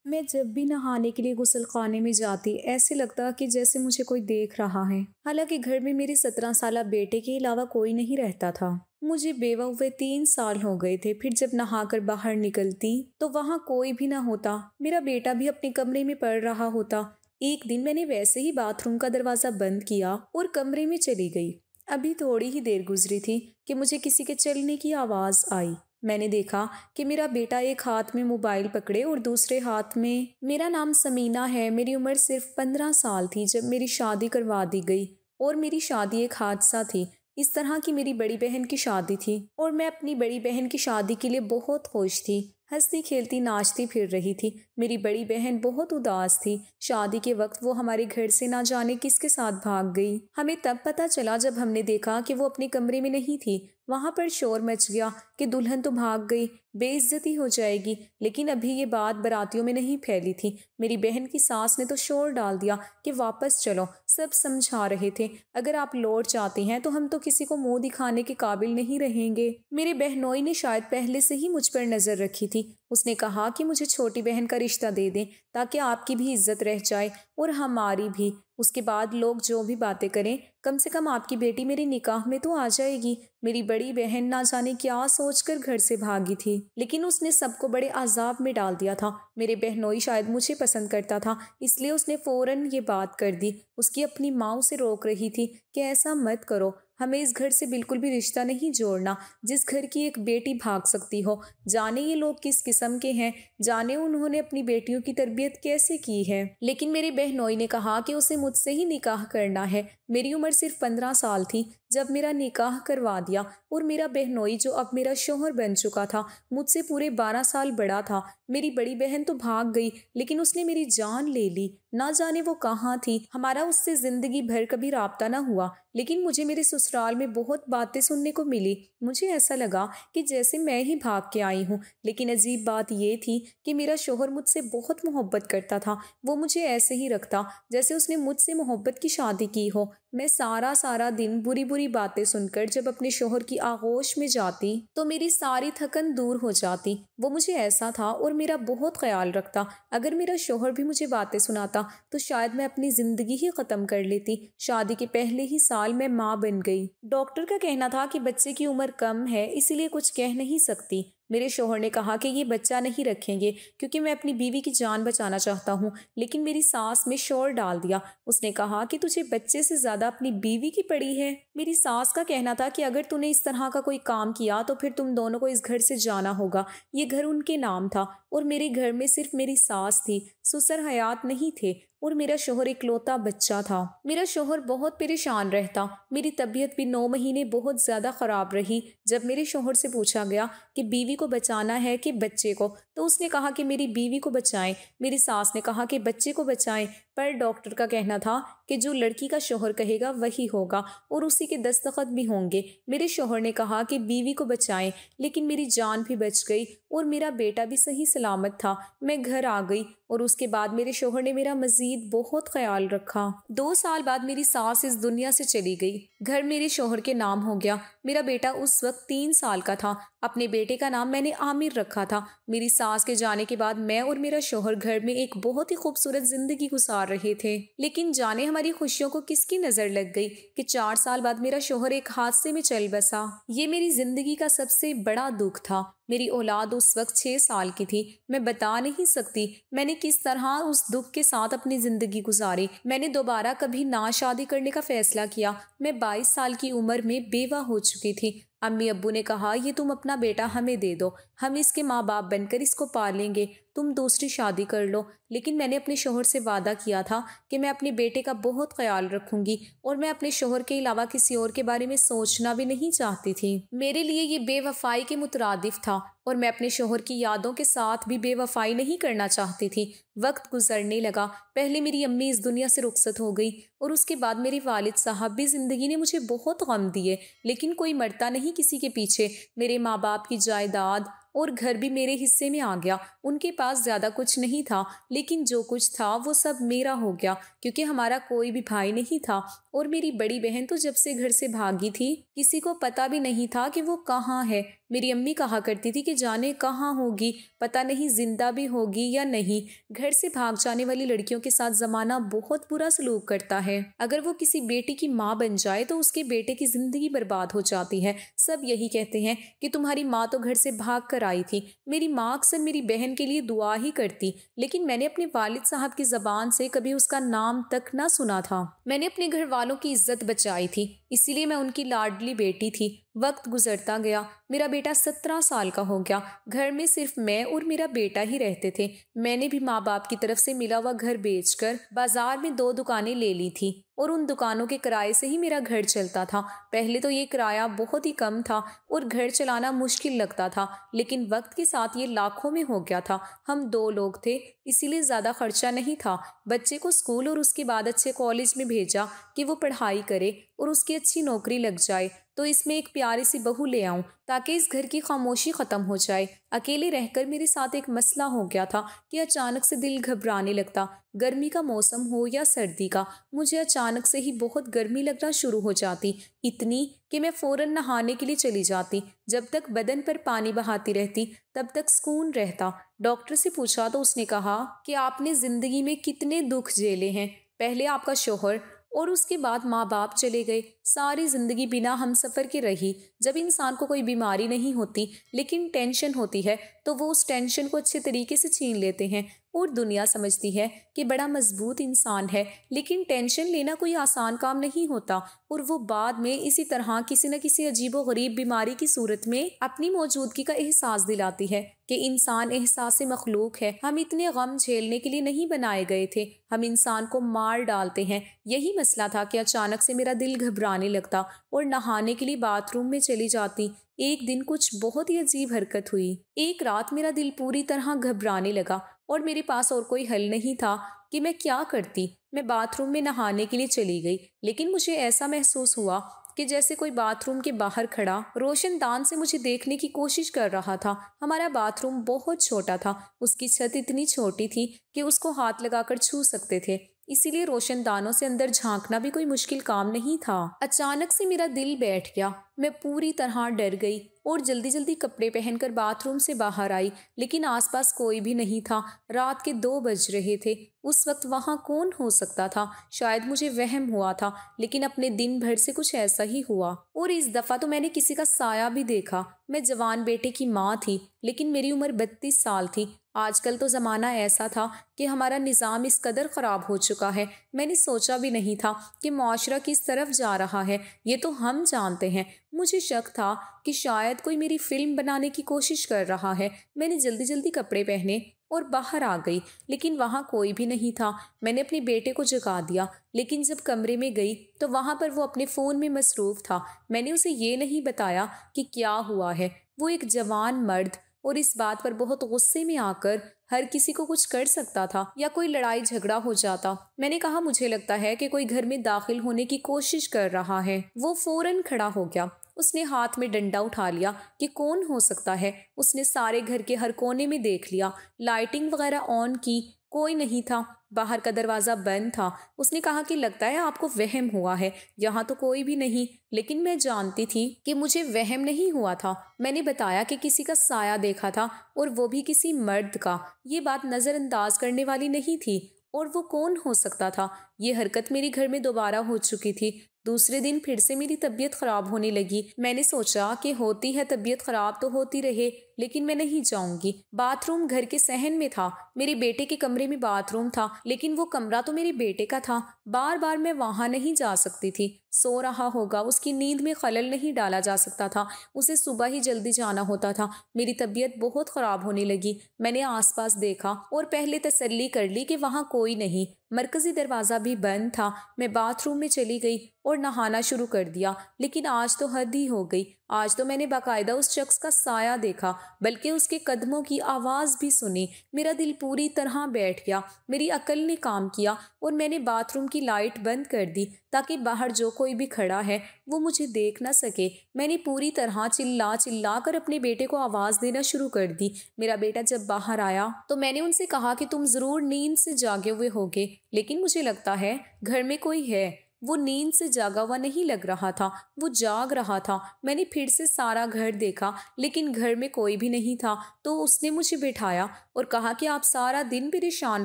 میں جب بھی نہانے کے لیے غسل خانے میں جاتی ایسے لگتا کہ جیسے مجھے کوئی دیکھ رہا ہے، حالانکہ گھر میں میرے 17 سالہ بیٹے کے علاوہ کوئی نہیں رہتا تھا۔ مجھے بیوہ ہوئے 3 سال ہو گئے تھے، پھر جب نہا کر باہر نکلتی تو وہاں کوئی بھی نہ ہوتا، میرا بیٹا بھی اپنے کمرے میں پڑھ رہا ہوتا۔ ایک دن میں نے ویسے ہی باتھ روم کا دروازہ بند کیا اور کمرے میں چلی گئی۔ ابھی تھوڑی ہی دیر گزری تھی کہ مجھے کسی کے چلنے کی آواز آئی۔ میں نے دیکھا کہ میرا بیٹا ایک ہاتھ میں موبائل پکڑے اور دوسرے ہاتھ میں میرا نام سمینہ ہے، میری عمر صرف 15 سال تھی جب میری شادی کروا دی گئی، اور میری شادی ایک حادثہ تھی۔ اس طرح کی میری بڑی بہن کی شادی تھی اور میں اپنی بڑی بہن کی شادی کے لیے بہت خوش تھی، ہنستی کھیلتی ناچتی پھر رہی تھی۔ میری بڑی بہن بہت اداس تھی۔ شادی کے وقت وہ ہمارے گھر سے نہ جانے کس کے ساتھ بھاگ گئی۔ ہمیں تب پتہ چلا جب ہم نے دیکھا کہ وہ اپنے کمرے میں نہیں تھی۔ وہاں پر شور مچ گیا کہ دلہن تو بھاگ گئی، بے عزتی ہو جائے گی، لیکن ابھی یہ بات براتیوں میں نہیں پھیلی تھی۔ میری بہن کی ساس نے تو شور ڈال دیا کہ واپس چلو، سب سمجھا رہے تھے اگر آپ لوٹ جاتے ہیں تو ہم تو کسی کو منہ دکھانے کے قابل نہیں رہیں گے۔ میرے بہنوئی نے شاید پہلے سے ہی مجھ پر نظر رکھی تھی۔ اس نے کہا کہ مجھے چھوٹی بہن کا رشتہ دے دیں تاکہ آپ کی بھی عزت رہ جائے اور ہماری بھی۔ اس کے بعد لوگ جو بھی باتیں کریں، کم سے کم آپ کی بیٹی میرے نکاح میں تو آ جائے گی۔ میری بڑی بہن نہ جانے کیا سوچ کر گھر سے بھاگی تھی، لیکن اس نے سب کو بڑے عذاب میں ڈال دیا تھا۔ میرے بہنوئی شاید مجھے پسند کرتا تھا، اس لیے اس نے فوراً یہ بات کر دی۔ اس کی اپنی ماں اسے روک رہی تھی کہ ایسا مت کرو، ہمیں اس گھر سے بالکل بھی رشتہ نہیں جوڑنا جس گھر کی ایک بیٹی بھاگ سکتی ہو۔ جانے یہ لوگ کس قسم کے ہیں، جانے انہوں نے اپنی بیٹیوں کی تربیت کیسے کی ہے۔ لیکن میری بہنوئی نے کہا کہ اسے مجھ سے ہی نکاح کرنا ہے۔ میری عمر صرف 15 سال تھی جب میرا نکاح کروا دیا، اور میرا بہنوئی جو اب میرا شوہر بن چکا تھا مجھ سے پورے 12 سال بڑا تھا۔ میری بڑی بہن تو بھاگ گئی، لیکن اس نے میری جان لے لی۔ نہ جانے وہ کہاں تھی، ہمارا اس سے زندگی بھر کبھی رابطہ نہ ہوا، لیکن مجھے میرے سسرال میں بہت باتیں سننے کو ملی۔ مجھے ایسا لگا کہ جیسے میں ہی بھاگ کے آئی ہوں، لیکن عجیب بات یہ تھی کہ میرا شوہر مجھ سے بہت محبت کرتا تھا۔ وہ مجھے ایسے ہی رکھتا جیسے اس نے مجھ سے محبت کی شادی کی ہو۔ میں سارا دن بری بری باتیں سن کر جب اپنے شوہر کی آغوش میں جاتی تو میری ساری تھکن دور ہو جاتی۔ وہ مجھے ایسا تھا اور میرا بہت خیال رکھتا۔ اگر میرا شوہر بھی مجھے باتیں سناتا تو شاید میں اپنی زندگی ہی ختم کر لیتی۔ شادی کے پہلے ہی سال میں ماں بن گئی۔ ڈاکٹر کا کہنا تھا کہ بچے کی عمر کم ہے، اسی لیے کچھ کہہ نہیں سکتی۔ میرے شوہر نے کہا کہ یہ بچہ نہیں رکھیں گے کیونکہ میں اپنی بیوی کی جان بچانا چاہتا ہوں، لیکن میری ساس نے شور ڈال دیا۔ اس نے کہا کہ تجھے بچے سے زیادہ اپنی بیوی کی پڑی ہے۔ میری ساس کا کہنا تھا کہ اگر تو نے اس طرح کا کوئی کام کیا تو پھر تم دونوں کو اس گھر سے جانا ہوگا۔ یہ گھر ان کے نام تھا اور میرے گھر میں صرف میری ساس تھی، سسر حیات نہیں تھے، اور میرا شوہر اکلوتا بچہ تھا۔ میرا شوہر بہت پریشان رہتا۔ میری طبیعت بھی 9 مہینے بہت زیادہ خراب رہی۔ جب میرے شوہر سے پوچھا گیا کہ بیوی کو بچانا ہے کہ بچے کو، تو اس نے کہا کہ میری بیوی کو بچائیں۔ میری ساس نے کہا کہ بچے کو بچائیں، پر ڈاکٹر کا کہنا تھا کہ جو لڑکی کا شوہر کہے گا وہی ہوگا اور اسی کے دستخط بھی ہوں گے۔ میرے شوہر نے کہا کہ بیوی کو بچائیں، لیکن میری جان بھی بچ گئی اور میرا بیٹا بھی صحیح سلامت تھا۔ میں گھر آ گئی اور اس کے بعد میرے شوہر نے میرا مزید بہت خیال رکھا۔ 2 سال بعد میری ساس اس دنیا سے چلی گئی۔ گھر میرے شوہر کے نام ہو گیا۔ میرا بیٹا اس وقت 3 سال کا تھا۔ اپنے بیٹے کا نام میں نے عامر رکھا تھا۔ میری ساس کے جانے کے بعد میں اور میرا شوہر گھر میں ایک بہت ہی خوبصورت زندگی گزار رہے تھے، لیکن جانے ہماری خوشیوں کو کس کی نظر لگ گئی کہ 4 سال بعد میرا شوہر ایک حادثے میں چل بسا۔ یہ میری زندگی کا سب سے بڑا دکھ تھا۔ میری اولاد اس وقت 6 سال کی تھی۔ میں بتا نہیں سکتی میں نے کس طرح اس دکھ کے ساتھ اپنی زندگی گزاری۔ میں نے دوبارہ کبھی نہ شادی کرنے کا فیصلہ کیا۔ میں 22 سال کی عمر میں بیوہ ہو چکی تھی۔ امی ابو نے کہا یہ تم اپنا بیٹا ہمیں دے دو، ہم اس کے ماں باپ بن کر اس کو پالیں گے، تم دوسری شادی کر لو۔ لیکن میں نے اپنے شوہر سے وعدہ کیا تھا کہ میں اپنے بیٹے کا بہت خیال رکھوں گی، اور میں اپنے شوہر کے علاوہ کسی اور کے بارے میں سوچنا بھی نہیں چاہتی تھی۔ میرے لیے یہ بے وفائی کے مترادف تھا، اور میں اپنے شوہر کی یادوں کے ساتھ بھی بے وفائی نہیں کرنا چاہتی تھی۔ وقت گزرنے لگا۔ پہلے میری امی اس دنیا سے رخصت ہو گئی اور اس کے بعد میرے والد صاحب بھی۔ زندگی نے مجھے بہت غم دیے، لیکن کوئی مرتا نہیں کسی کے پیچھے۔ میرے ماں باپ کی جائیداد اور گھر بھی میرے حصے میں آ گیا۔ ان کے پاس زیادہ کچھ نہیں تھا، لیکن جو کچھ تھا وہ سب میرا ہو گیا، کیونکہ ہمارا کوئی بھی بھائی نہیں تھا۔ اور میری بڑی بہن تو جب سے گھر سے بھاگی تھی کسی کو پتہ بھی نہیں تھا کہ وہ کہاں ہے۔ میری امی کہا کرتی تھی کہ جانے کہاں ہوگی، پتہ نہیں زندہ بھی ہوگی یا نہیں۔ گھر سے بھاگ جانے والی لڑکیوں کے ساتھ زمانہ بہت برا سلوک کرتا ہے۔ اگر وہ کسی بیٹے کی ماں بن جائے تو اس کے بیٹے کی زندگی برباد ہو جاتی ہے۔ سب یہی کہتے ہیں کہ تمہاری ماں تو گھر سے بھاگ کر آئی تھی۔ میری ماں اکثر میری بہن کے لیے دعا ہی کرتی، لیکن میں نے اپنے والد صاحب کی زبان سے کبھی اس کا نام تک نہ سنا تھا۔ میں نے اپنے گھر والوں کی عزت بچائی تھی، اسی لیے میں ان کی لاڈلی بیٹی تھی۔ وقت گزرتا گیا، میرا بیٹا 17 سال کا ہو گیا۔ گھر میں صرف میں اور میرا بیٹا ہی رہتے تھے۔ میں نے بھی ماں باپ کی طرف سے ملا ہوا گھر بیچ کر بازار میں 2 دکانیں لے لی تھی، اور ان دکانوں کے کرائے سے ہی میرا گھر چلتا تھا۔ پہلے تو یہ کرایہ بہت ہی کم تھا اور گھر چلانا مشکل لگتا تھا، لیکن وقت کے ساتھ یہ لاکھوں میں ہو گیا تھا۔ ہم 2 لوگ تھے، اسی لیے زیادہ خرچہ نہیں تھا۔ بچے کو اسکول اور اس کے بعد اچھے کالج میں بھیجا کہ وہ پڑھائی کرے اور اس کی اچھی نوکری لگ جائے، تو اس میں ایک پیاری سی بہو لے آؤں تاکہ اس گھر کی خاموشی ختم ہو جائے۔ اکیلے رہ کر میرے ساتھ ایک مسئلہ ہو گیا تھا کہ اچانک سے دل گھبرانے لگتا۔ گرمی کا موسم ہو یا سردی کا، مجھے اچانک سے ہی بہت گرمی لگنا شروع ہو جاتی، اتنی کہ میں فوراً نہانے کے لیے چلی جاتی۔ جب تک بدن پر پانی بہاتی رہتی تب تک سکون رہتا۔ ڈاکٹر سے پوچھا تو اس نے کہا کہ آپ نے زندگی میں کتنے دکھ جھیلے ہیں، پہلے آپ کا شوہر اور اس کے بعد ماں باپ چلے گئے، ساری زندگی بنا ہم سفر کے رہی۔ جب انسان کو کوئی بیماری نہیں ہوتی لیکن ٹینشن ہوتی ہے تو وہ اس ٹینشن کو اچھے طریقے سے چھین لیتے ہیں، اور دنیا سمجھتی ہے کہ بڑا مضبوط انسان ہے، لیکن ٹینشن لینا کوئی آسان کام نہیں ہوتا، اور وہ بعد میں اسی طرح کسی نہ کسی عجیب و غریب بیماری کی صورت میں اپنی موجودگی کا احساس دلاتی ہے کہ انسان احساس مخلوق ہے۔ ہم اتنے غم جھیلنے کے لیے نہیں بنائے گئے تھے، ہم انسان کو مار ڈالتے ہیں۔ یہی مسئلہ تھا کہ اچانک سے میرا دل گھبرانے لگتا اور نہانے کے لیے باتھ روم میں چلی جاتی۔ ایک دن کچھ بہت ہی عجیب حرکت ہوئی۔ ایک رات میرا دل پوری طرح گھبرانے لگا اور میرے پاس اور کوئی حل نہیں تھا کہ میں کیا کرتی۔ میں باتھ روم میں نہانے کے لیے چلی گئی، لیکن مجھے ایسا محسوس ہوا کہ جیسے کوئی باتھ روم کے باہر کھڑا روشن دان سے مجھے دیکھنے کی کوشش کر رہا تھا۔ ہمارا باتھ روم بہت چھوٹا تھا، اس کی چھت اتنی چھوٹی تھی کہ اس کو ہاتھ لگا کر چھو سکتے تھے، اسی لیے روشن دانوں سے اندر جھانکنا بھی کوئی مشکل کام نہیں تھا۔ اچانک سے میرا دل بیٹھ گیا، میں پوری طرح ڈر گئی اور جلدی جلدی کپڑے پہن کر باتھ روم سے باہر آئی، لیکن آس پاس کوئی بھی نہیں تھا۔ رات کے 2 بج رہے تھے۔ اس وقت وہاں کون ہو سکتا تھا؟ شاید مجھے وہم ہوا تھا، لیکن اپنے دن بھر سے کچھ ایسا ہی ہوا، اور اس دفعہ تو میں نے کسی کا سایہ بھی دیکھا۔ میں جوان بیٹے کی ماں تھی، لیکن میری عمر 32 سال تھی۔ آج کل تو زمانہ ایسا تھا کہ ہمارا نظام اس قدر خراب ہو چکا ہے، میں نے سوچا بھی نہیں تھا کہ معاشرہ کس طرف جا رہا ہے، یہ تو ہم جانتے ہیں۔ مجھے شک تھا کہ شاید کوئی میری فلم بنانے کی کوشش کر رہا ہے۔ میں نے جلدی جلدی کپڑے پہنے اور باہر آ گئی، لیکن وہاں کوئی بھی نہیں تھا۔ میں نے اپنے بیٹے کو جگا دیا، لیکن جب کمرے میں گئی تو وہاں پر وہ اپنے فون میں مصروف تھا۔ میں نے اسے یہ نہیں بتایا کہ کیا ہوا ہے۔ وہ ایک جوان مرد اور اس بات پر بہت غصے میں آ کر ہر کسی کو کچھ کر سکتا تھا یا کوئی لڑائی جھگڑا ہو جاتا۔ میں نے کہا مجھے لگتا ہے کہ کوئی گھر میں داخل ہونے کی کوشش کر رہا ہے۔ وہ فوراً کھڑا ہو گیا، اس نے ہاتھ میں ڈنڈا اٹھا لیا کہ کون ہو سکتا ہے۔ اس نے سارے گھر کے ہر کونے میں دیکھ لیا، لائٹنگ وغیرہ آن کی، کوئی نہیں تھا۔ باہر کا دروازہ بند تھا۔ اس نے کہا کہ لگتا ہے آپ کو وہم ہوا ہے، یہاں تو کوئی بھی نہیں، لیکن میں جانتی تھی کہ مجھے وہم نہیں ہوا تھا۔ میں نے بتایا کہ کسی کا سایہ دیکھا تھا اور وہ بھی کسی مرد کا۔ یہ بات نظر انداز کرنے والی نہیں تھی، اور وہ کون ہو سکتا تھا؟ یہ حرکت میرے گھر میں دوبارہ ہو چکی تھی۔ دوسرے دن پھر سے میری طبیعت خراب ہونے لگی۔ میں نے سوچا کہ ہوتی ہے طبیعت خراب تو ہوتی رہے، لیکن میں نہیں جاؤں گی۔ باتھ روم گھر کے صحن میں تھا، میرے بیٹے کے کمرے میں باتھ روم تھا، لیکن وہ کمرہ تو میرے بیٹے کا تھا۔ بار بار میں وہاں نہیں جا سکتی تھی۔ سو رہا ہوگا، اس کی نیند میں خلل نہیں ڈالا جا سکتا تھا، اسے صبح ہی جلدی جانا ہوتا تھا۔ میری طبیعت بہت خراب ہونے لگی۔ میں نے آس پاس دیکھا اور پہلے تسلی کر لی کہ وہاں کوئی نہیں۔ مرکزی دروازہ بھی بند تھا۔ میں باتھ روم میں چلی گئی اور نہانا شروع کر دیا، لیکن آج تو حد ہی ہو گئی۔ آج تو میں نے باقاعدہ اس شخص کا سایہ دیکھا بلکہ اس کے قدموں کی آواز بھی سنی۔ میرا دل پوری طرح بیٹھ گیا، میری عقل نے کام کیا اور میں نے باتھ روم کی لائٹ بند کر دی تاکہ باہر جو کوئی بھی کھڑا ہے وہ مجھے دیکھ نہ سکے۔ میں نے پوری طرح چلا چلا کر اپنے بیٹے کو آواز دینا شروع کر دی۔ میرا بیٹا جب باہر آیا تو میں نے ان سے کہا کہ تم ضرور نیند سے جاگے ہوئے ہوگے، لیکن مجھے لگتا ہے گھر میں کوئی ہے۔ وہ نیند سے جاگا ہوا نہیں لگ رہا تھا، وہ جاگ رہا تھا۔ میں نے پھر سے سارا گھر دیکھا لیکن گھر میں کوئی بھی نہیں تھا، تو اس نے مجھے بٹھایا اور کہا کہ آپ سارا دن پریشان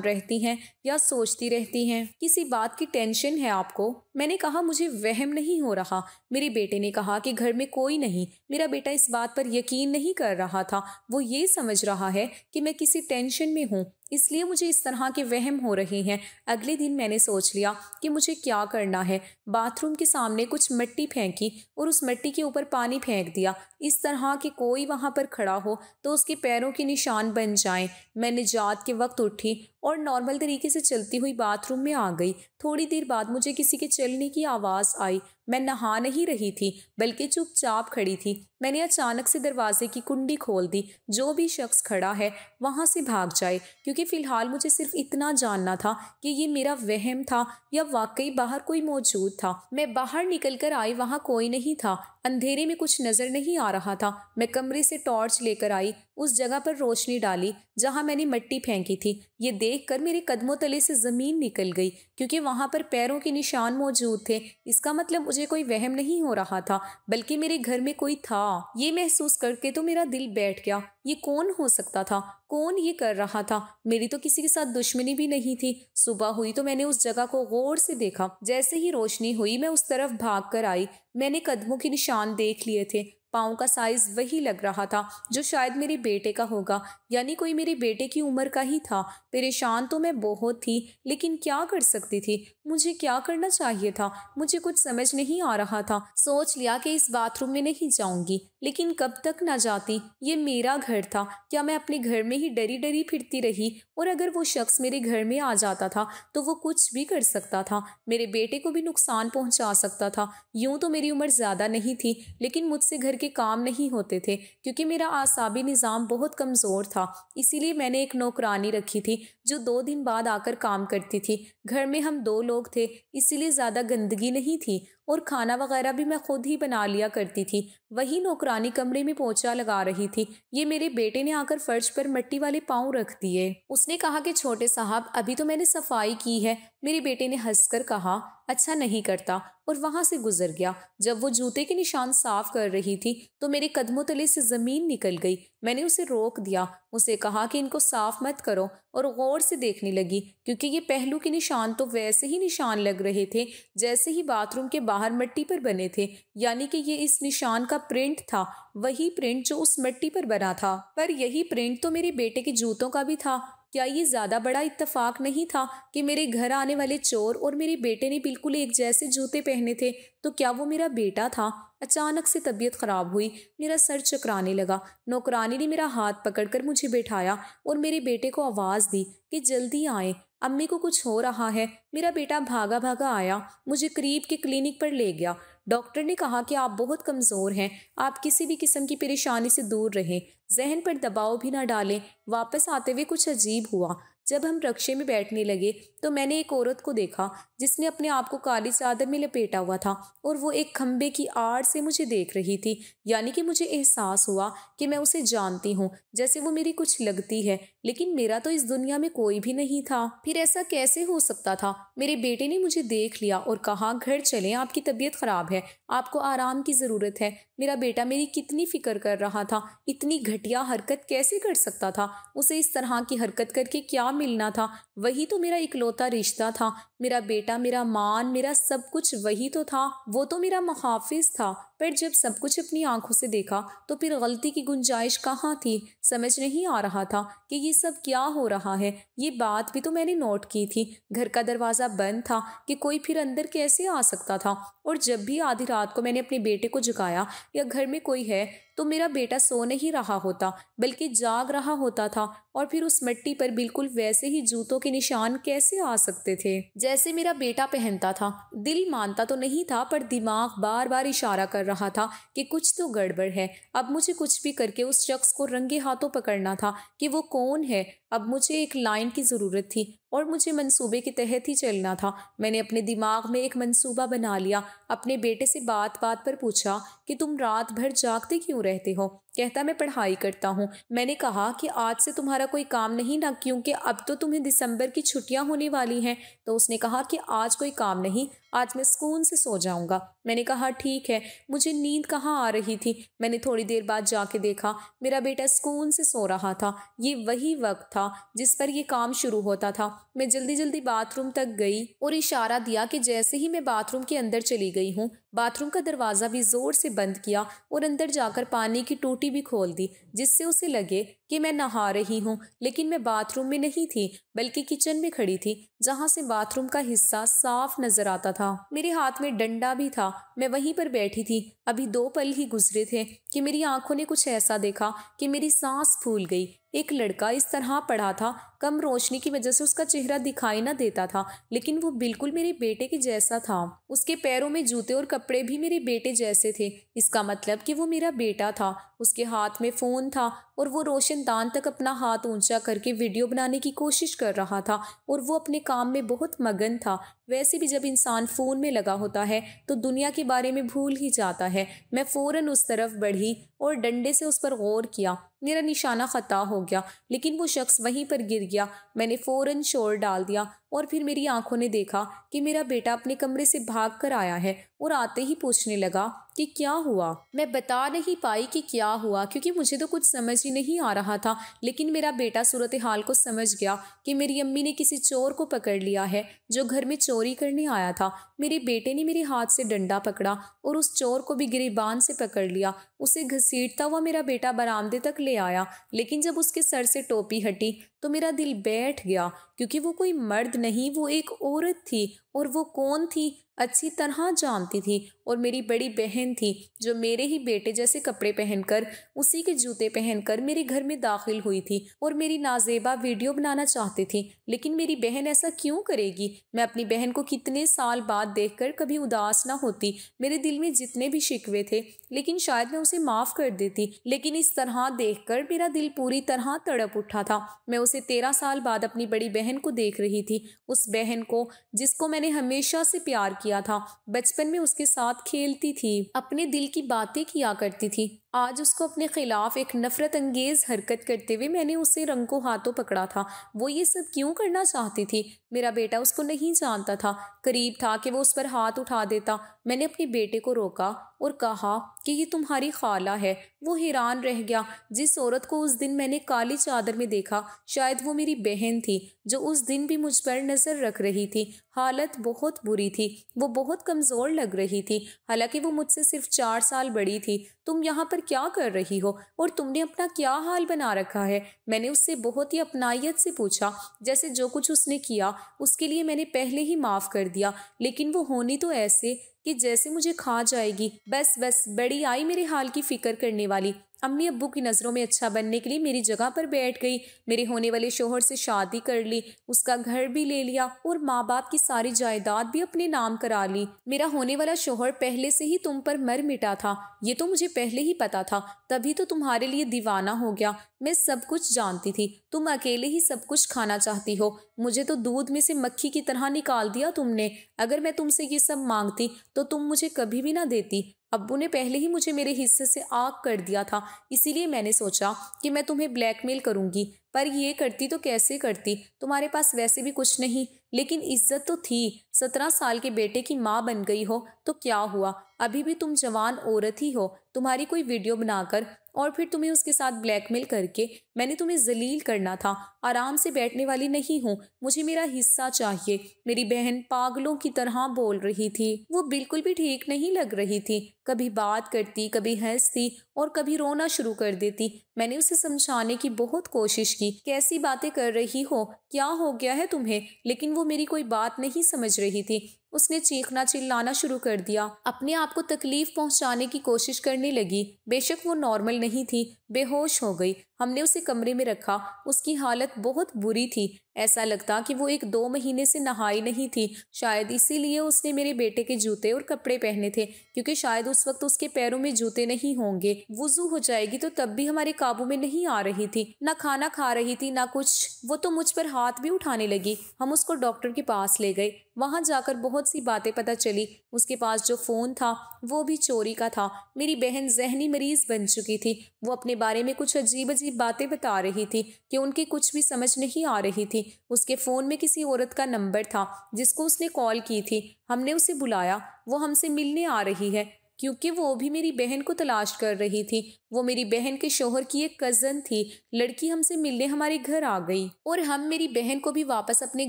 رہتی ہیں یا سوچتی رہتی ہیں، کسی بات کی ٹینشن ہے آپ کو؟ میں نے کہا مجھے وہم نہیں ہو رہا۔ میرے بیٹے نے کہا کہ گھر میں کوئی نہیں۔ میرا بیٹا اس بات پر یقین نہیں کر رہا تھا، وہ یہ سمجھ رہا ہے کہ میں کسی ٹینشن میں ہوں، اس لیے مجھے اس طرح کے وہم ہو رہے ہیں۔ اگلے دن میں نے سوچ لیا کہ مجھے کیا کرنا ہے۔ باتھ روم کے سامنے کچھ مٹی پھینکی اور اس مٹی کے اوپر پانی پھینک دیا، اس طرح کہ کوئی وہاں پر کھڑا ہو تو اس کے پیروں کے نشان بن جائیں۔ میں نجات کے وقت اٹھی اور نارمل طریقے سے چلتی ہوئی باتھ روم میں آ گئی۔ تھوڑی دیر بعد مجھے کسی کے چلنے کی آواز آئی۔ میں نہا نہیں رہی تھی بلکہ چپ چاپ کھڑی تھی۔ میں نے اچانک سے دروازے کی کنڈی کھول دی۔ جو بھی شخص کھڑا ہے وہاں سے بھاگ جائے، کیونکہ فی الحال مجھے صرف اتنا جاننا تھا کہ یہ میرا وہم تھا یا واقعی باہر کوئی موجود تھا۔ میں باہر نکل کر آئی، وہاں کوئی نہیں تھا۔ اندھیرے میں کچھ نظر نہیں آ رہا تھا۔ میں کمرے سے ٹارچ لے کر آئی، اس جگہ پر روشنی ڈالی جہاں میں نے مٹی پھینکی تھی۔ یہ دیکھ کر میرے قدموں تلے سے زمین نکل گئی، کیونکہ وہاں پر پیروں کے نشان موجود تھے۔ اس کا مطلب مجھے کوئی وہم نہیں ہو رہا تھا بلکہ میرے گھر میں کوئی تھا۔ یہ محسوس کر کے تو میرا دل بیٹھ گیا۔ یہ کون ہو سکتا تھا؟ کون یہ کر رہا تھا؟ میری تو کسی کے ساتھ دشمنی بھی نہیں تھی۔ صبح ہوئی تو میں نے اس جگہ کو غور سے دیکھا۔ جیسے ہی روشنی ہوئی میں اس طرف بھاگ کر آئی۔ میں نے قدموں کے نشان دیکھ لیے تھے۔ پاؤں کا سائز وہی لگ رہا تھا جو شاید میرے بیٹے کا ہوگا، یعنی کوئی میرے بیٹے کی عمر کا ہی تھا۔ پریشان تو میں بہت تھی، لیکن کیا کر سکتی تھی؟ مجھے کیا کرنا چاہیے تھا؟ مجھے کچھ سمجھ نہیں آ رہا تھا۔ سوچ لیا کہ اس باتھ روم میں نہیں جاؤں گی، لیکن کب تک نہ جاتی؟ یہ میرا گھر تھا۔ کیا میں اپنے گھر میں ہی ڈری ڈری پھرتی رہی؟ اور اگر وہ شخص میرے گھر میں آ جاتا تھا تو وہ کچھ بھی کر سکتا تھا، میرے بیٹے کو بھی نقصان پہنچا سکتا تھا۔ یوں تو میری عمر زیادہ نہیں تھی، لیکن مجھ سے گھر کے کام نہیں ہوتے تھے کیونکہ میرا اعصابی نظام بہت کمزور تھا۔ اسی لیے میں نے ایک نوکرانی رکھی تھی جو 2 دن بعد آ کر کام کرتی تھی۔ گھر میں ہم 2 لوگ تھے، اسی لیے زیادہ گندگی نہیں تھی اور کھانا وغیرہ بھی میں خود ہی بنا لیا کرتی تھی۔ وہی نوکرانی کمرے میں پوچھا لگا رہی تھی۔ یہ میرے بیٹے نے آ کر فرش پر مٹی والے پاؤں رکھ دیے۔ اس نے کہا کہ چھوٹے صاحب ابھی تو میں نے صفائی کی ہے۔ میرے بیٹے نے ہنس کر کہا اچھا نہیں کرتا، اور وہاں سے گزر گیا۔ جب وہ جوتے کے نشان صاف کر رہی تھی تو میرے قدموں تلے سے زمین نکل گئی۔ میں نے اسے روک دیا، اسے کہا کہ ان کو صاف مت کرو، اور غور سے دیکھنے لگی کیونکہ یہ پہلو کے نشان تو ویسے ہی نشان لگ رہے تھے جیسے ہی باتھ روم کے باہر مٹی پر بنے تھے، یعنی کہ یہ اس نشان کا پرنٹ تھا، وہی پرنٹ جو اس مٹی پر بنا تھا۔ پر یہی پرنٹ تو میرے بیٹے کے جوتوں کا بھی تھا۔ کیا یہ زیادہ بڑا اتفاق نہیں تھا کہ میرے گھر آنے والے چور اور میرے بیٹے نے بالکل ایک جیسے جوتے پہنے تھے؟ تو کیا وہ میرا بیٹا تھا؟ اچانک سے طبیعت خراب ہوئی، میرا سر چکرانے لگا۔ نوکرانی نے میرا ہاتھ پکڑ کر مجھے بٹھایا اور میرے بیٹے کو آواز دی کہ جلدی آئیں، امی کو کچھ ہو رہا ہے۔ میرا بیٹا بھاگا بھاگا آیا، مجھے قریب کے کلینک پر لے گیا۔ ڈاکٹر نے کہا کہ آپ بہت کمزور ہیں، آپ کسی بھی قسم کی پریشانی سے دور رہیں، ذہن پر دباؤ بھی نہ ڈالیں۔ واپس آتے ہوئے کچھ عجیب ہوا۔ جب ہم رکشے میں بیٹھنے لگے تو میں نے ایک عورت کو دیکھا جس نے اپنے آپ کو کالی چادر میں لپیٹا ہوا تھا اور وہ ایک کھمبے کی آڑ سے مجھے دیکھ رہی تھی، یعنی کہ مجھے احساس ہوا کہ میں اسے جانتی ہوں، جیسے وہ میری کچھ لگتی ہے، لیکن میرا تو اس دنیا میں کوئی بھی نہیں تھا۔ پھر ایسا کیسے ہو سکتا تھا؟ میرے بیٹے نے مجھے دیکھ لیا اور کہا گھر چلیں، آپ کی طبیعت خراب ہے، آپ کو آرام کی ضرورت ہے۔ میرا بیٹا میری کتنی فکر کر رہا تھا، اتنی گھٹیا حرکت کیسے کر سکتا تھا؟ اسے اس طرح کی حرکت کر کے کیا ملنا تھا؟ وہی تو میرا اکلوتا رشتہ تھا، میرا بیٹا، میرا مان، میرا سب کچھ وہی تو تھا، وہ تو میرا محافظ تھا۔ پر جب سب کچھ اپنی آنکھوں سے دیکھا تو پھر غلطی کی گنجائش کہاں تھی؟ سمجھ نہیں آ رہا تھا کہ یہ سب کیا ہو رہا ہے۔ یہ بات بھی تو میں نے نوٹ کی تھی، گھر کا دروازہ بند تھا کہ کوئی پھر اندر کیسے آ سکتا تھا؟ اور جب بھی آدھی رات کو میں نے اپنے بیٹے کو جگایا یا گھر میں کوئی ہے تو میرا بیٹا سو نہیں رہا ہوتا بلکہ جاگ رہا ہوتا تھا، اور پھر اس مٹی پر بالکل ویسے ہی جوتوں کے نشان کیسے آ سکتے تھے جیسے میرا بیٹا پہنتا تھا؟ دل مانتا تو نہیں تھا، پر دماغ بار بار اشارہ کر رہا تھا کہ کچھ تو گڑبڑ ہے۔ اب مجھے کچھ بھی کر کے اس شخص کو رنگے ہاتھوں پکڑنا تھا کہ وہ کون ہے۔ اب مجھے ایک لائن کی ضرورت تھی اور مجھے منصوبے کے تحت ہی چلنا تھا۔ میں نے اپنے دماغ میں ایک منصوبہ بنا لیا۔ اپنے بیٹے سے بات بات پر پوچھا کہ تم رات بھر جاگتے کیوں رہتے ہو؟ کہتا میں پڑھائی کرتا ہوں۔ میں نے کہا کہ آج سے تمہارا کوئی کام نہیں نا، کیونکہ اب تو تمہیں دسمبر کی چھٹیاں ہونے والی ہیں۔ تو اس نے کہا کہ آج کوئی کام نہیں، آج میں سکون سے سو جاؤں گا۔ میں نے کہا ٹھیک ہے۔ مجھے نیند کہاں آ رہی تھی۔ میں نے تھوڑی دیر بعد جا کے دیکھا، میرا بیٹا سکون سے سو رہا تھا۔ یہ وہی وقت تھا جس پر یہ کام شروع ہوتا تھا۔ میں جلدی جلدی باتھ روم تک گئی اور اشارہ دیا کہ جیسے ہی میں باتھ روم کے اندر چلی گئی ہوں، باتھ روم کا دروازہ بھی زور سے بند کیا اور اندر جا کر پانی کی ٹوٹی بھی کھول دی، جس سے اسے لگے کہ میں نہا رہی ہوں۔ لیکن میں باتھ روم میں نہیں تھی بلکہ کچن میں کھڑی تھی، جہاں سے باتھ روم کا حصہ صاف نظر آتا تھا۔ میرے ہاتھ میں ڈنڈا بھی تھا۔ میں وہیں پر بیٹھی تھی۔ ابھی 2 پل ہی گزرے تھے کہ میری آنکھوں نے کچھ ایسا دیکھا کہ میری سانس پھول گئی۔ ایک لڑکا اس طرح پڑا تھا، کم روشنی کی وجہ سے اس کا چہرہ دکھائی نہ دیتا تھا، لیکن وہ بالکل میرے بیٹے کے جیسا تھا۔ اس کے پیروں میں جوتے اور کپڑے بھی میرے بیٹے جیسے تھے۔ اس کا مطلب کہ وہ میرا بیٹا تھا۔ اس کے ہاتھ میں فون تھا اور وہ روشن دان تک اپنا ہاتھ اونچا کر کے ویڈیو بنانے کی کوشش کر رہا تھا، اور وہ اپنے کام میں بہت مگن تھا۔ ویسے بھی جب انسان فون میں لگا ہوتا ہے تو دنیا کے بارے میں بھول ہی جاتا ہے۔ میں فوراً اس طرف بڑھی اور ڈنڈے سے اس پر غور کیا۔ میرا نشانہ خطا ہو گیا، لیکن وہ شخص وہیں پر گر گیا۔ میں نے فوراً شور ڈال دیا اور پھر میری آنکھوں نے دیکھا کہ میرا بیٹا اپنے کمرے سے بھاگ کر آیا ہے اور آتے ہی پوچھنے لگا کہ کیا ہوا۔ میں بتا نہیں پائی کہ کیا ہوا، کیونکہ مجھے تو کچھ سمجھ ہی نہیں آ رہا تھا، لیکن میرا بیٹا صورتحال کو سمجھ گیا کہ میری امی نے کسی چور کو پکڑ لیا ہے جو گھر میں چوری کرنے آیا تھا۔ میرے بیٹے نے میرے ہاتھ سے ڈنڈا پکڑا اور اس چور کو بھی گریبان سے پکڑ لیا۔ اسے گھسیٹتا ہوا میرا بیٹا برآمدے تک لے آیا، لیکن جب اس کے سر سے ٹوپی ہٹی تو میرا دل بیٹھ گیا، کیونکہ وہ کوئی مرد نہیں، وہ ایک عورت تھی۔ اور وہ کون تھی؟ اچھی طرح جانتی تھی، اور میری بڑی بہن تھی، جو میرے ہی بیٹے جیسے کپڑے پہن کر، اسی کے جوتے پہن کر میرے گھر میں داخل ہوئی تھی اور میری نازیبا ویڈیو بنانا چاہتی تھی۔ لیکن میری بہن ایسا کیوں کرے گی؟ میں اپنی بہن کو کتنے سال بعد دیکھ کر کبھی اداس نہ ہوتی۔ میرے دل میں جتنے بھی شکوے تھے، لیکن شاید میں اسے معاف کر دیتی، لیکن اس طرح دیکھ کر میرا دل پوری طرح تڑپ اٹھا تھا۔ میں اسے 13 سال بعد اپنی بڑی بہن کو دیکھ رہی تھی، اس بہن کو جس کو میں نے ہمیشہ سے پیار کیا تھا، بچپن میں اس کے ساتھ کھیلتی تھی، اپنے دل کی باتیں کیا کرتی تھی۔ آج اس کو اپنے خلاف ایک نفرت انگیز حرکت کرتے ہوئے میں نے اسے رنگوں ہاتھوں پکڑا تھا۔ وہ یہ سب کیوں کرنا چاہتی تھی؟ میرا بیٹا اس کو نہیں جانتا تھا، قریب تھا کہ وہ اس پر ہاتھ اٹھا دیتا۔ میں نے اپنے بیٹے کو روکا اور کہا کہ یہ تمہاری خالہ ہے۔ وہ حیران رہ گیا۔ جس عورت کو اس دن میں نے کالی چادر میں دیکھا، شاید وہ میری بہن تھی، جو اس دن بھی مجھ پر نظر رکھ رہی تھی۔ حالت بہت بری تھی، وہ بہت کمزور لگ رہی تھی، حالانکہ وہ مجھ سے صرف 4 سال بڑی تھی۔ تم یہاں پر کیا کر رہی ہو اور تم نے اپنا کیا حال بنا رکھا ہے؟ میں نے اس سے بہت ہی اپنائیت سے پوچھا، جیسے جو کچھ اس نے کیا اس کے لیے میں نے پہلے ہی معاف کر دیا، لیکن وہ ہونی تو ایسے کہ جیسے مجھے کھا جائے گی۔ بس بڑی آئی میرے حال کی فکر کرنے والی۔ امی ابو کی نظروں میں اچھا بننے کے لیے میری جگہ پر بیٹھ گئی، میرے ہونے والے شوہر سے شادی کر لی، اس کا گھر بھی لے لیا اور ماں باپ کی ساری جائیداد بھی اپنے نام کرا لی۔ میرا ہونے والا شوہر پہلے سے ہی تم پر مر مٹا تھا، یہ تو مجھے پہلے ہی پتا تھا، تبھی تو تمہارے لیے دیوانہ ہو گیا۔ میں سب کچھ جانتی تھی، تم اکیلے ہی سب کچھ کھانا چاہتی ہو، مجھے تو دودھ میں سے مکھی کی طرح نکال دیا تم نے۔ اگر میں تم سے یہ سب مانگتی تو تم مجھے کبھی بھی نہ دیتی۔ ابو نے پہلے ہی مجھے میرے حصے سے آگ کر دیا تھا، اسی لیے میں نے سوچا کہ میں تمہیں بلیک میل کروں گی، پر یہ کرتی تو کیسے کرتی؟ تمہارے پاس ویسے بھی کچھ نہیں، لیکن عزت تو تھی۔ 17 سال کے بیٹے کی ماں بن گئی ہو تو کیا ہوا؟ ابھی بھی تم جوان عورت ہی ہو۔ تمہاری کوئی ویڈیو بنا کر اور پھر تمہیں اس کے ساتھ بلیک میل کر کے میں نے تمہیں ذلیل کرنا تھا۔ آرام سے بیٹھنے والی نہیں ہوں، مجھے میرا حصہ چاہیے۔ میری بہن پاگلوں کی طرح بول رہی تھی، وہ بالکل بھی ٹھیک نہیں لگ رہی تھی، کبھی بات کرتی، کبھی ہنستی اور کبھی رونا شروع کر دیتی۔ میں نے اسے سمجھانے کی بہت کوشش کی، کیسی باتیں کر رہی ہو، کیا ہو گیا ہے تمہیں؟ لیکن وہ میری کوئی بات نہیں سمجھ رہی تھی۔ اس نے چیخنا چلانا شروع کر دیا، اپنے آپ کو تکلیف پہنچانے کی کوشش کرنے لگی۔ بے شک وہ نارمل نہیں تھی، بے ہوش ہو گئی۔ ہم نے اسے کمرے میں رکھا۔ اس کی حالت بہت بری تھی، ایسا لگتا کہ وہ 1-2 مہینے سے نہائی نہیں تھی۔ شاید اسی لیے اس نے میرے بیٹے کے جوتے اور کپڑے پہنے تھے، کیونکہ شاید اس وقت اس کے پیروں میں جوتے نہیں ہوں گے۔ وضو ہو جائے گی تو تب بھی ہمارے قابو میں نہیں آ رہی تھی، نہ کھانا کھا رہی تھی نہ کچھ۔ وہ تو مجھ پر ہاتھ بھی اٹھانے لگی۔ ہم اس کو ڈاکٹر کے پاس لے گئے۔ وہاں جا کر بہت سی باتیں پتہ چلی۔ اس کے پاس جو فون تھا وہ بھی چوری کا تھا۔ میری بہن ذہنی مریض بن چکی تھی۔ وہ اپنے بارے میں کچھ عجیب باتیں بتا رہی تھی کہ ان کی کچھ بھی سمجھ نہیں آ رہی تھی۔ اس کے فون میں کسی عورت کا نمبر تھا جس کو اس نے کال کی تھی۔ ہم نے اسے بلایا، وہ ہم سے ملنے آ رہی ہے، کیونکہ وہ بھی میری بہن کو تلاش کر رہی تھی۔ وہ میری بہن کے شوہر کی ایک کزن تھی۔ لڑکی ہم سے ملنے ہمارے گھر آ گئی اور ہم میری بہن کو بھی واپس اپنے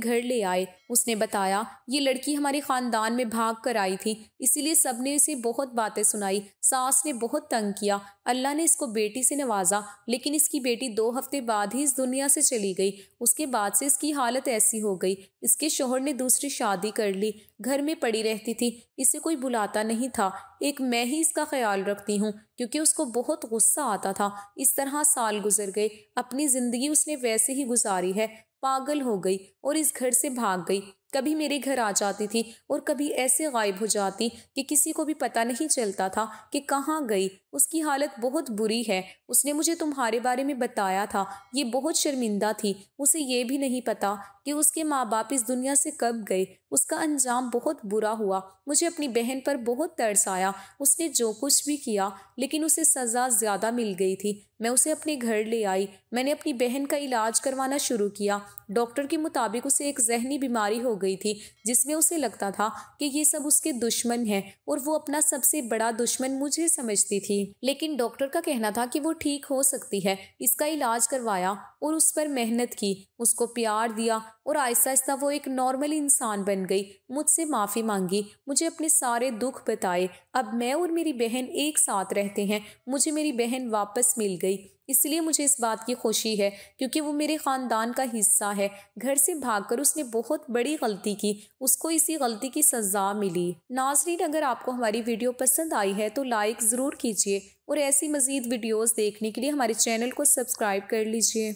گھر لے آئے۔ اس نے بتایا یہ لڑکی ہمارے خاندان میں بھاگ کر آئی تھی، اسی لیے سب نے اسے بہت باتیں سنائی۔ ساس نے بہت تنگ کیا۔ اللہ نے اس کو بیٹی سے نوازا، لیکن اس کی بیٹی 2 ہفتے بعد ہی اس دنیا سے چلی گئی۔ اس کے بعد سے اس کی حالت ایسی ہو گئی، اس کے شوہر نے دوسری شادی کر لی۔ گھر میں پڑی رہتی تھی، اسے کوئی بلاتا نہیں تھا، ایک میں ہی اس کا خیال رکھتی ہوں، کیونکہ اس کو بہت غصہ آتا تھا۔ اس طرح سال گزر گئے۔ اپنی زندگی اس نے ویسے ہی گزاری ہے، پاگل ہو گئی اور اس گھر سے بھاگ گئی۔ کبھی میرے گھر آ جاتی تھی اور کبھی ایسے غائب ہو جاتی کہ کسی کو بھی پتہ نہیں چلتا تھا کہ کہاں گئی۔ اس کی حالت بہت بری ہے۔ اس نے مجھے تمہارے بارے میں بتایا تھا۔ یہ بہت شرمندہ تھی۔ اسے یہ بھی نہیں پتا کہ اس کے ماں باپ اس دنیا سے کب گئے۔ اس کا انجام بہت برا ہوا۔ مجھے اپنی بہن پر بہت ترس آیا۔ اس نے جو کچھ بھی کیا، لیکن اسے سزا زیادہ مل گئی تھی۔ میں اسے اپنے گھر لے آئی۔ میں نے اپنی بہن کا علاج کروانا شروع کیا۔ ڈاکٹر کے مطابق اسے ایک ذہنی بیماری ہو گئی تھی، جس میں اسے لگتا تھا کہ یہ سب اس کے دشمن ہیں، اور وہ اپنا سب سے بڑا دشمن مجھے سمجھتی تھی۔ لیکن ڈاکٹر کا کہنا تھا کہ وہ ٹھیک ہو سکتی ہے۔ اس کا علاج کروایا اور اس پر محنت کی، اس کو پیار دیا، اور آہستہ آہستہ وہ ایک نارمل انسان بن گئی۔ مجھ سے معافی مانگی، مجھے اپنے سارے دکھ بتائے۔ اب میں اور میری بہن ایک ساتھ رہتے ہیں۔ مجھے میری بہن واپس مل گئی، اس لیے مجھے اس بات کی خوشی ہے، کیونکہ وہ میرے خاندان کا حصہ ہے۔ گھر سے بھاگ کر اس نے بہت بڑی غلطی کی، اس کو اسی غلطی کی سزا ملی۔ ناظرین، اگر آپ کو ہماری ویڈیو پسند آئی ہے تو لائک ضرور کیجیے، اور ایسی مزید ویڈیوز دیکھنے کے لیے ہمارے چینل کو سبسکرائب کر لیجیے۔